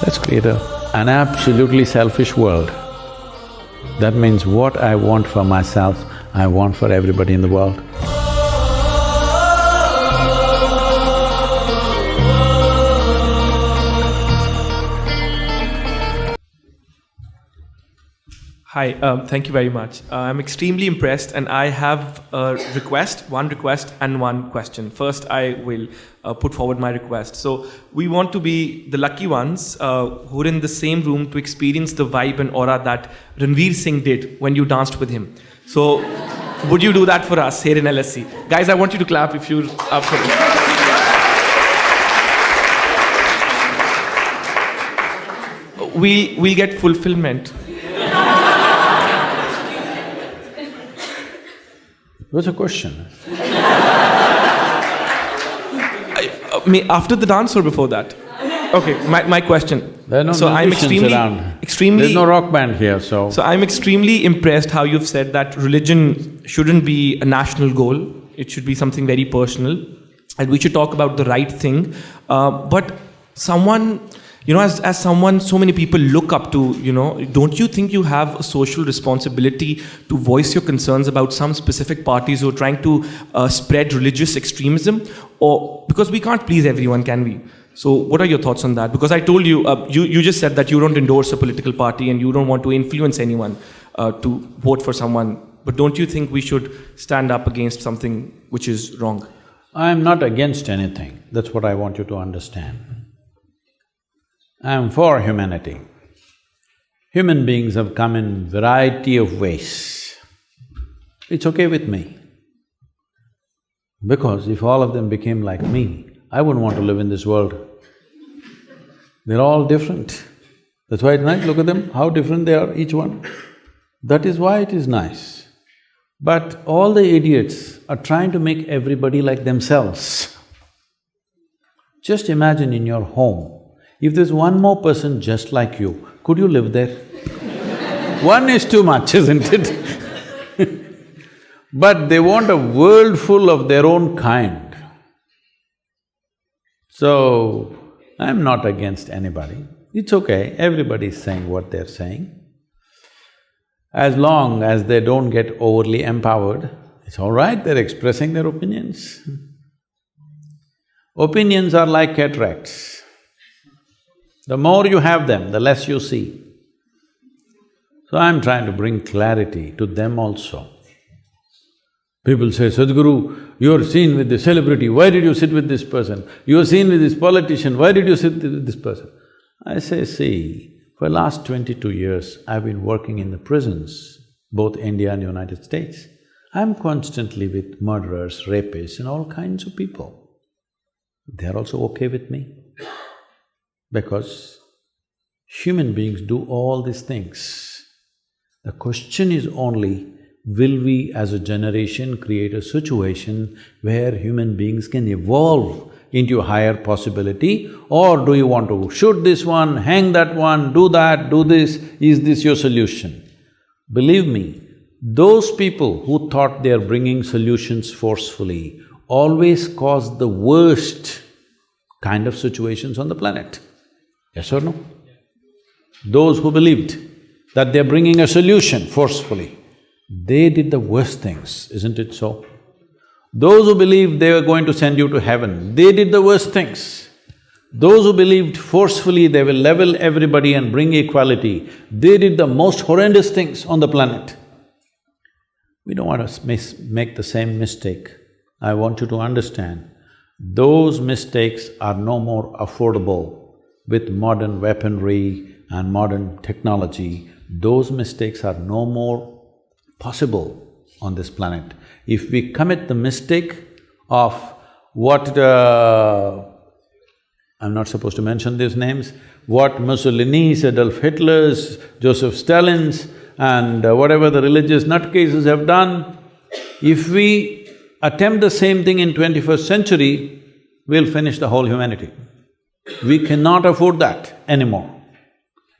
Let's create an absolutely selfish world. That means what I want for myself, I want for everybody in the world. Hi, thank you very much. I'm extremely impressed and I have a request, one request and one question. First, I will put forward my request. So, we want to be the lucky ones who are in the same room to experience the vibe and aura that Ranveer Singh did when you danced with him. So, would you do that for us here in LSC? Guys, I want you to clap if you're up for it. We'll get fulfillment. What's the question? After the dance or before that? Okay, my question. There are no musicians around. There's no rock band here, so… So I'm extremely impressed how you've said that religion shouldn't be a national goal. It should be something very personal. And we should talk about the right thing. But someone… as someone so many people look up to, don't you think you have a social responsibility to voice your concerns about some specific parties who are trying to spread religious extremism? Or because we can't please everyone, can we? So what are your thoughts on that? Because I told you, you just said that you don't endorse a political party and you don't want to influence anyone to vote for someone. But don't you think we should stand up against something which is wrong? I am not against anything. That's what I want you to understand. I am for humanity. Human beings have come in variety of ways. It's okay with me. Because if all of them became like me, I wouldn't want to live in this world. They're all different. That's why it's nice, look at them, how different they are, each one. That is why it is nice. But all the idiots are trying to make everybody like themselves. Just imagine in your home, if there's one more person just like you, could you live there? One is too much, isn't it? But they want a world full of their own kind. So, I'm not against anybody. It's okay, everybody's saying what they're saying. As long as they don't get overly empowered, it's all right, they're expressing their opinions. Opinions are like cataracts. The more you have them, the less you see. So I'm trying to bring clarity to them also. People say, Sadhguru, you're seen with this celebrity, why did you sit with this person? You're seen with this politician, why did you sit with this person? I say, see, for the last 22 years, I've been working in the prisons, both India and United States. I'm constantly with murderers, rapists and all kinds of people. They're also okay with me. Because human beings do all these things. The question is only, will we as a generation create a situation where human beings can evolve into a higher possibility, or do you want to shoot this one, hang that one, do that, do this, is this your solution? Believe me, those people who thought they are bringing solutions forcefully always cause the worst kind of situations on the planet. Yes or no? Those who believed that they're bringing a solution forcefully, they did the worst things, isn't it so? Those who believed they were going to send you to heaven, they did the worst things. Those who believed forcefully they will level everybody and bring equality, they did the most horrendous things on the planet. We don't want to make the same mistake. I want you to understand, those mistakes are no more affordable. With modern weaponry and modern technology, those mistakes are no more possible on this planet. If we commit the mistake of what… I'm not supposed to mention these names, what Mussolini's, Adolf Hitler's, Joseph Stalin's and whatever the religious nutcases have done, if we attempt the same thing in 21st century, we'll finish the whole humanity. We cannot afford that anymore.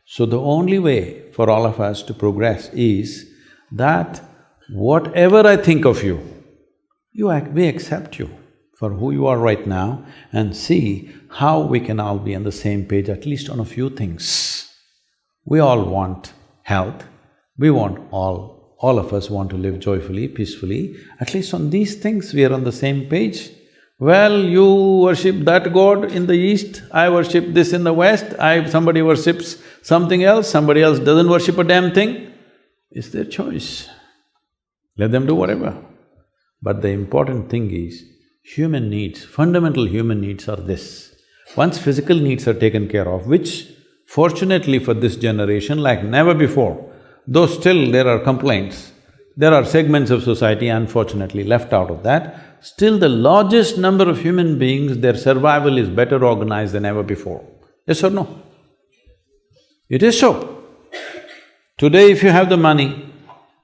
So the only way for all of us to progress is that whatever I think of you, we accept you. for who you are right now and see how we can all be on the same page, at least on a few things. We all want health, we want all of us want to live joyfully, peacefully. At least on these things we are on the same page. Well, you worship that god in the east, I worship this in the west, somebody worships something else, somebody else doesn't worship a damn thing. It's their choice. Let them do whatever. But the important thing is, human needs, fundamental human needs are this. Once physical needs are taken care of, which fortunately for this generation, like never before, though still there are complaints, there are segments of society unfortunately left out of that, still the largest number of human beings, their survival is better organized than ever before. Yes or no? It is so. Today if you have the money,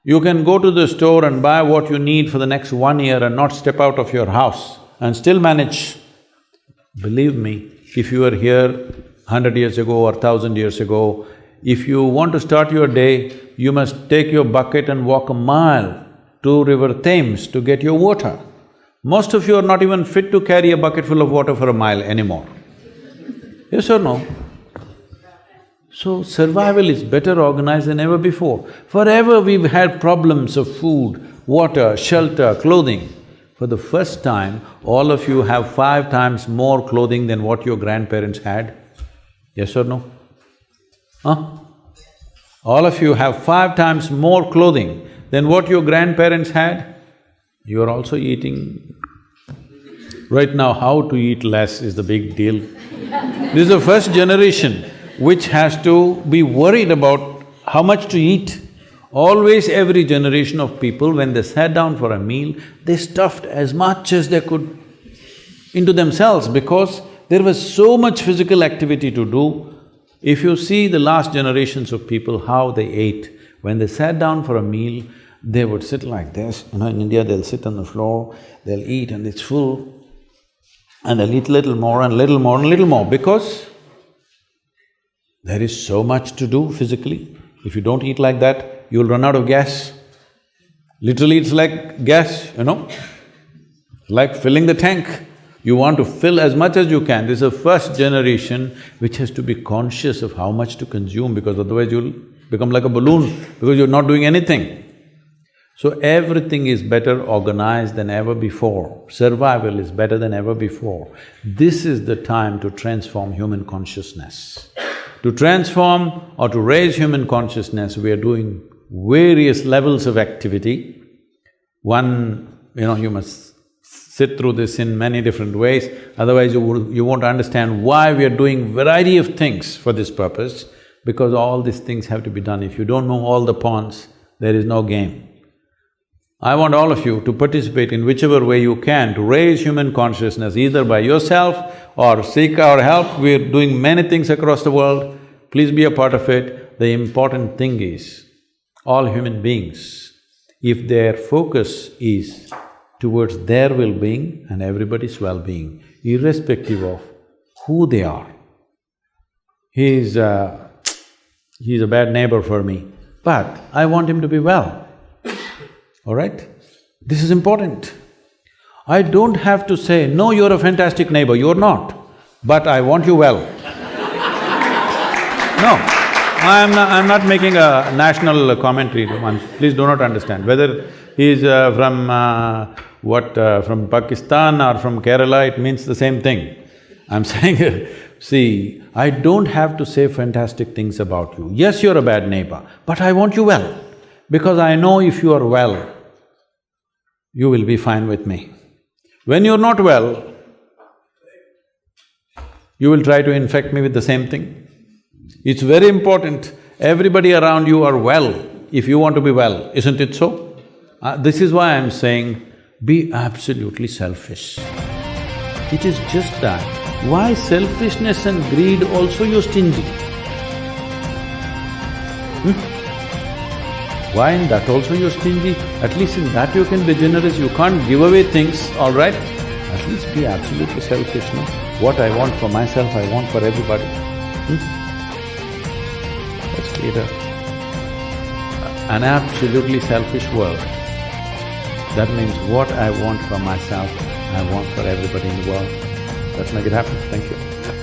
you can go to the store and buy what you need for the next 1 year and not step out of your house and still manage. Believe me, if you were here 100 years ago or 1000 years ago, if you want to start your day, you must take your bucket and walk a mile to River Thames to get your water. Most of you are not even fit to carry a bucket full of water for a mile anymore. Yes or no? So survival is better organized than ever before. Forever we've had problems of food, water, shelter, clothing. For the first time, all of you have 5 times more clothing than what your grandparents had. Yes or no? Huh? All of you have 5 times more clothing than what your grandparents had. You are also eating. Right now, how to eat less is the big deal. This is the first generation which has to be worried about how much to eat. Always every generation of people, when they sat down for a meal, they stuffed as much as they could into themselves because there was so much physical activity to do. If you see the last generations of people, how they ate, when they sat down for a meal, they would sit like this. In India they'll sit on the floor, they'll eat and it's full, and they'll eat little more and little more and little more because there is so much to do physically. If you don't eat like that, you'll run out of gas. Literally it's like gas, like filling the tank. You want to fill as much as you can. This is the first generation which has to be conscious of how much to consume because otherwise you'll become like a balloon because you're not doing anything. So everything is better organized than ever before. Survival is better than ever before. This is the time to transform human consciousness. To transform or to raise human consciousness, we are doing various levels of activity. One, you must sit through this in many different ways, otherwise you won't understand why we are doing variety of things for this purpose, because all these things have to be done. If you don't know all the pawns, there is no game. I want all of you to participate in whichever way you can to raise human consciousness, either by yourself or seek our help. We're doing many things across the world, please be a part of it. The important thing is, all human beings, if their focus is towards their well-being and everybody's well-being, irrespective of who they are. He's a bad neighbor for me, but I want him to be well, all right? This is important. I don't have to say, no, you're a fantastic neighbor, you're not, but I want you well. No, I'm not making a national commentary, please do not understand. Whether he's from from Pakistan or from Kerala, it means the same thing. I'm saying, see, I don't have to say fantastic things about you. Yes, you're a bad neighbor, but I want you well, because I know if you are well, you will be fine with me. When you're not well, you will try to infect me with the same thing. It's very important, everybody around you are well if you want to be well, isn't it so? This is why I'm saying, be absolutely selfish. It is just that, why selfishness and greed also you're stingy? Why in that also you're stingy? At least in that you can be generous, you can't give away things, all right? At least be absolutely selfish, no? What I want for myself, I want for everybody. Let's create an absolutely selfish world. That means what I want for myself, I want for everybody in the world. Let's make it happen. Thank you.